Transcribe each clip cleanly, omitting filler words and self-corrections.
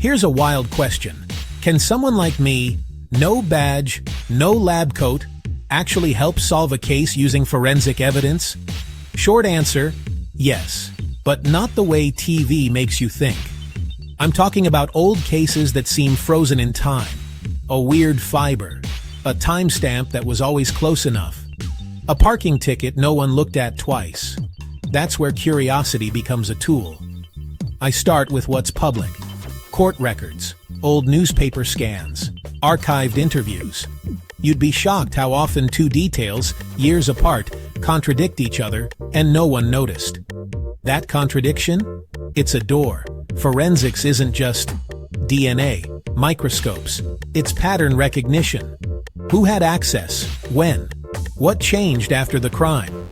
Here's a wild question. Can someone like me, no badge, no lab coat, actually help solve a case using forensic evidence? Short answer, yes, but not the way TV makes you think. I'm talking about old cases that seem frozen in time, a weird fiber, a timestamp that was always close enough, a parking ticket no one looked at twice. That's where curiosity becomes a tool. I start with what's public. Court records, old newspaper scans, archived interviews. You'd be shocked how often two details, years apart, contradict each other, and no one noticed. That contradiction? It's a door. Forensics isn't just DNA, microscopes. It's pattern recognition. Who had access? When? What changed after the crime?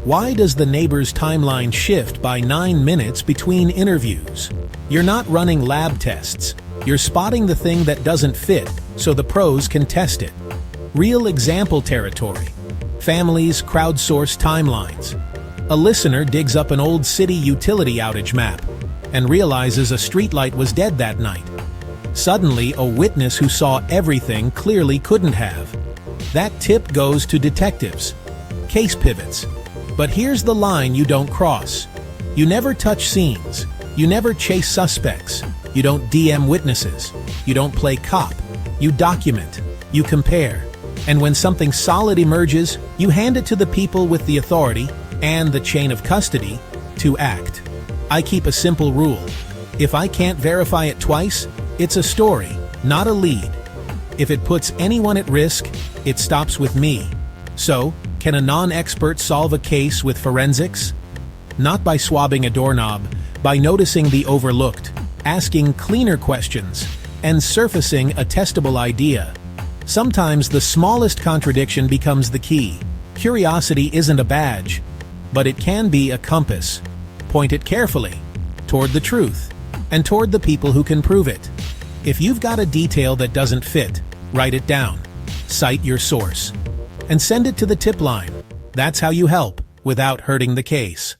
Why does the neighbor's timeline shift by 9 minutes between interviews? You're not running lab tests. You're spotting the thing that doesn't fit so the pros can test it. Real example territory. Families crowdsource timelines. A listener digs up an old city utility outage map and realizes a streetlight was dead that night. Suddenly, a witness who saw everything clearly couldn't have. That tip goes to detectives. Case pivots. But here's the line you don't cross. You never touch scenes. You never chase suspects. You don't DM witnesses. You don't play cop. You document. You compare. And when something solid emerges, you hand it to the people with the authority and the chain of custody to act. I keep a simple rule. If I can't verify it twice, it's a story, not a lead. If it puts anyone at risk, it stops with me. So, can a non-expert solve a case with forensics? Not by swabbing a doorknob, by noticing the overlooked, asking cleaner questions, and surfacing a testable idea. Sometimes the smallest contradiction becomes the key. Curiosity isn't a badge, but it can be a compass. Point it carefully, toward the truth, and toward the people who can prove it. If you've got a detail that doesn't fit, write it down, cite your source, and send it to the tip line. That's how you help without hurting the case.